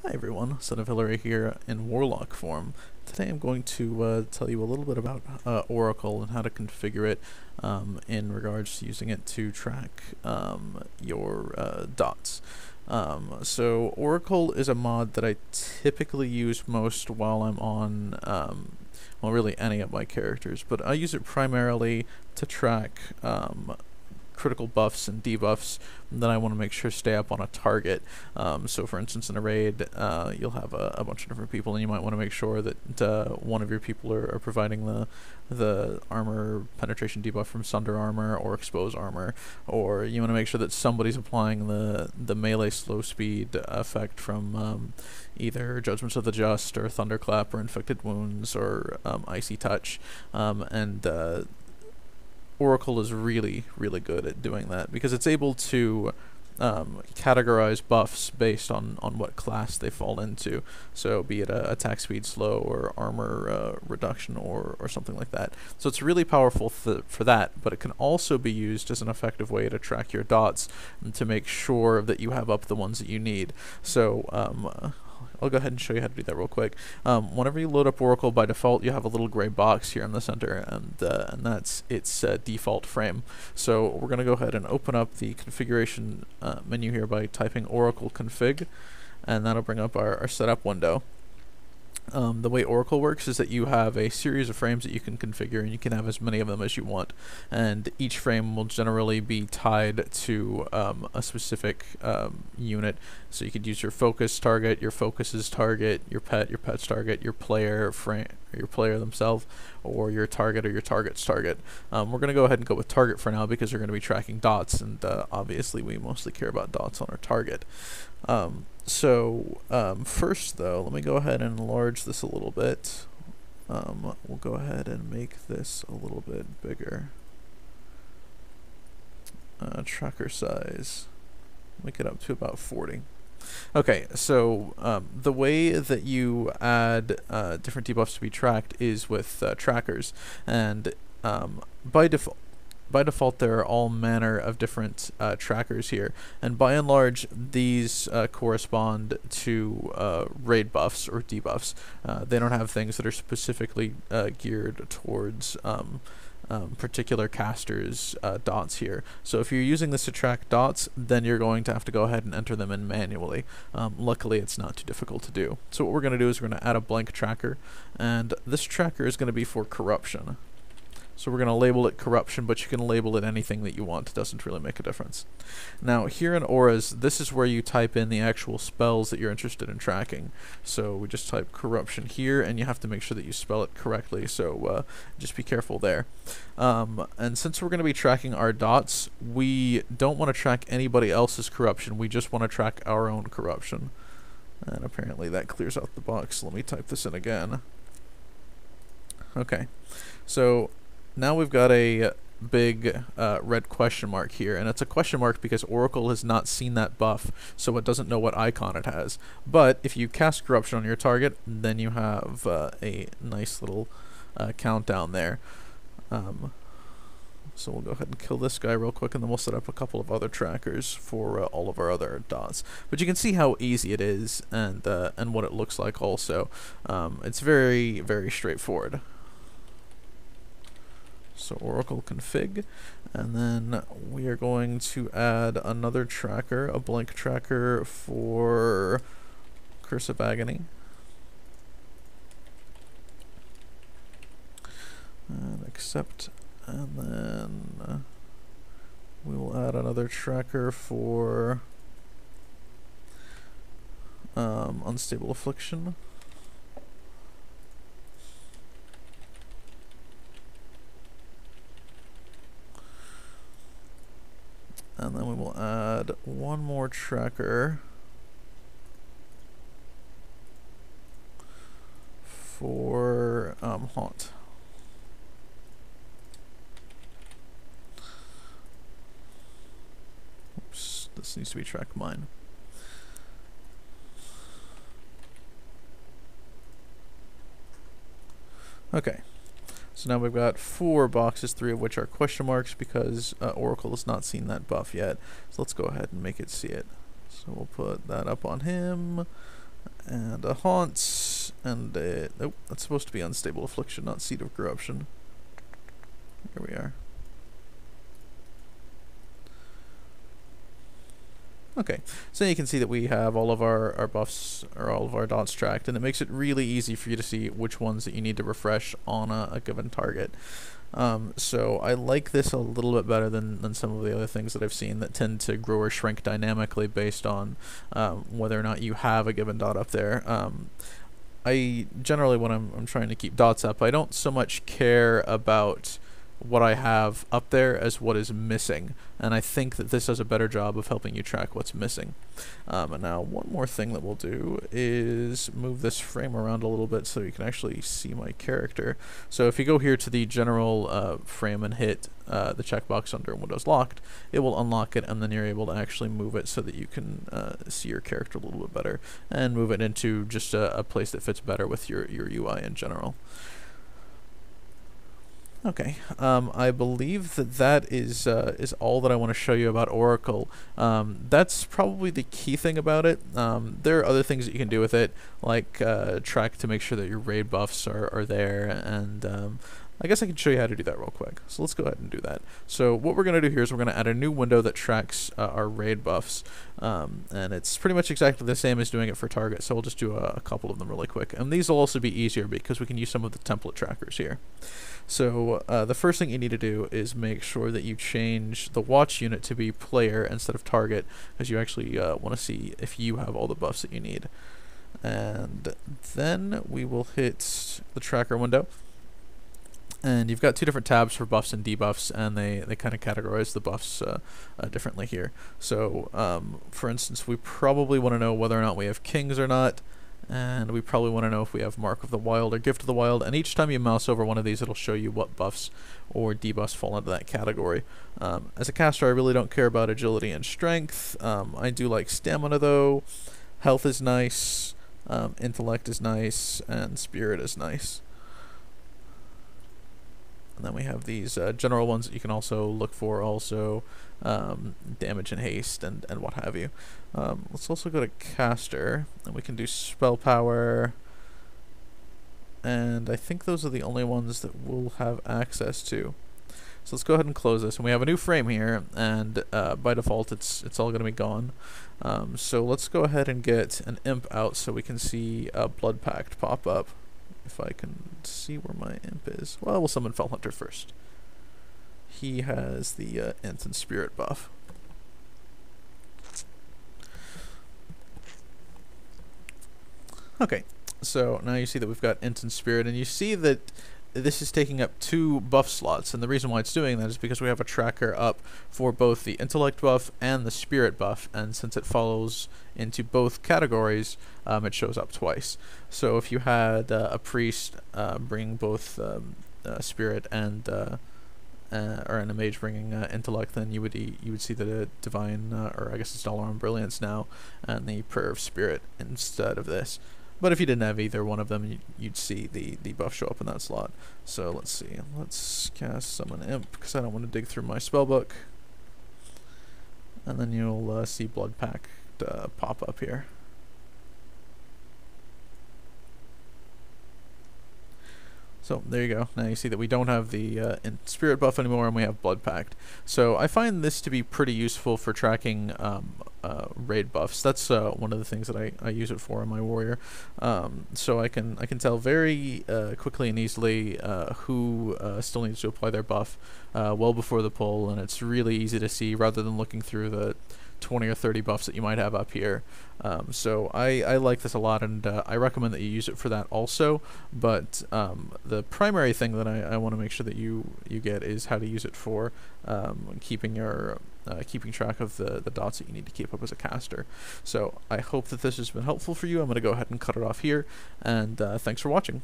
Hi everyone, Son of Hillary here in Warlock form. Today I'm going to tell you a little bit about Oracle and how to configure it in regards to using it to track your dots. So Oracle is a mod that I typically use most while I'm on, well, really any of my characters, but I use it primarily to track critical buffs and debuffs that I want to make sure stay up on a target. So for instance, in a raid, you'll have a bunch of different people, and you might want to make sure that one of your people are providing the armor penetration debuff from Sunder Armor or Expose Armor, or you want to make sure that somebody's applying the melee slow speed effect from either Judgments of the Just or Thunderclap or Infected Wounds or Icy Touch, and Oracle is really, really good at doing that because it's able to categorize buffs based on what class they fall into. So be it attack speed slow or armor reduction or something like that. So it's really powerful for that, but it can also be used as an effective way to track your dots and to make sure that you have up the ones that you need. So I'll go ahead and show you how to do that real quick. Whenever you load up Oracle, by default, you have a little gray box here in the center, and that's its default frame. So we're going to go ahead and open up the configuration menu here by typing Oracle config, and that'll bring up our setup window. The way Oracle works is that you have a series of frames that you can configure, and you can have as many of them as you want, and each frame will generally be tied to a specific unit. So you could use your focus target, your focus's target, your pet's target, your player frame, or your player themselves, or your target or your target's target. We're going to go ahead and go with target for now because we're going to be tracking dots, and obviously we mostly care about dots on our target. First though, let me go ahead and enlarge this a little bit. We'll go ahead and make this a little bit bigger. Tracker size, make it up to about 40. Okay, so the way that you add different debuffs to be tracked is with trackers, and by default, there are all manner of different trackers here, and by and large, these correspond to raid buffs or debuffs. They don't have things that are specifically geared towards particular casters' dots here. So if you're using this to track dots, then you're going to have to go ahead and enter them in manually. Luckily, it's not too difficult to do. So what we're going to do is we're going to add a blank tracker, and this tracker is going to be for corruption. So we're going to label it corruption, but you can label it anything that you want. It doesn't really make a difference. Now, here in auras, this is where you type in the actual spells that you're interested in tracking. So we just type corruption here, and you have to make sure that you spell it correctly, so just be careful there. And since we're going to be tracking our dots, we don't want to track anybody else's corruption. We just want to track our own corruption. And apparently that clears out the box. Let me type this in again. Okay, so now we've got a big red question mark here, and it's a question mark because Oracle has not seen that buff, so it doesn't know what icon it has. But if you cast corruption on your target, then you have a nice little countdown there. So we'll go ahead and kill this guy real quick, and then we'll set up a couple of other trackers for all of our other dots. But you can see how easy it is, and what it looks like also. It's very, very straightforward. So Oracle config, and then we are going to add another tracker, a blank tracker for Curse of Agony. And accept, and then we will add another tracker for Unstable Affliction. And then we will add one more tracker for Haunt. Oops, this needs to be track mine. Okay. So now we've got 4 boxes, 3 of which are question marks because Oracle has not seen that buff yet. So let's go ahead and make it see it. So we'll put that up on him, and a haunt, and a, oh, that's supposed to be unstable affliction, not seed of corruption. Here we are. Okay, so you can see that we have all of our buffs, or all of our dots tracked, and it makes it really easy for you to see which ones that you need to refresh on a given target. So I like this a little bit better than some of the other things that I've seen that tend to grow or shrink dynamically based on whether or not you have a given dot up there. I generally, when I'm trying to keep dots up, I don't so much care about what I have up there as what is missing, and I think that this does a better job of helping you track what's missing. And now one more thing that we'll do is move this frame around a little bit so you can actually see my character. So if you go here to the general frame and hit the checkbox under Windows Locked, it will unlock it, and then you're able to actually move it so that you can see your character a little bit better and move it into just a place that fits better with your UI in general. Okay, I believe that is all that I want to show you about Auracle. That's probably the key thing about it. There are other things that you can do with it, like track to make sure that your raid buffs are there, and I guess I can show you how to do that real quick. So let's go ahead and do that. So what we're going to do here is we're going to add a new window that tracks our raid buffs, and it's pretty much exactly the same as doing it for target, so we'll just do a couple of them really quick. And these will also be easier because we can use some of the template trackers here. So the first thing you need to do is make sure that you change the watch unit to be player instead of target, because you actually want to see if you have all the buffs that you need. And then we will hit the tracker window. And you've got two different tabs for buffs and debuffs, and they kind of categorize the buffs differently here. So, for instance, we probably want to know whether or not we have kings or not, and we probably want to know if we have Mark of the Wild or Gift of the Wild, and each time you mouse over one of these, it'll show you what buffs or debuffs fall into that category. As a caster, I really don't care about agility and strength. I do like stamina, though. Health is nice, intellect is nice, and spirit is nice. And then we have these general ones that you can also look for, also damage and haste and what have you. Let's also go to caster, and we can do spell power. And I think those are the only ones that we'll have access to. So let's go ahead and close this. And we have a new frame here, and by default it's all going to be gone. So let's go ahead and get an imp out so we can see Blood Pact pop up. If I can see where my imp is. Well, we'll summon Fell Hunter first. He has the int and spirit buff. Okay, so now you see that we've got int and spirit, and you see that this is taking up 2 buff slots, and the reason why it's doing that is because we have a tracker up for both the intellect buff and the spirit buff, and since it follows into both categories, it shows up twice. So if you had a priest bring both spirit and or a mage bringing intellect, then you would see the divine, or I guess it's Dollar on Brilliance now, and the prayer of spirit instead of this. But if you didn't have either one of them, you'd see the buff show up in that slot. So let's see. Let's cast Summon Imp, because I don't want to dig through my spellbook. And then you'll see Blood Pact pop up here. So there you go. Now you see that we don't have the spirit buff anymore, and we have Blood Pact. So I find this to be pretty useful for tracking raid buffs. That's one of the things that I use it for in my warrior. So I can tell very quickly and easily who still needs to apply their buff well before the pull, and it's really easy to see rather than looking through the 20 or 30 buffs that you might have up here. So I like this a lot, and I recommend that you use it for that also. But the primary thing that I want to make sure that you get is how to use it for keeping your keeping track of the dots that you need to keep up as a caster. So I hope that this has been helpful for you. I'm going to go ahead and cut it off here, and thanks for watching.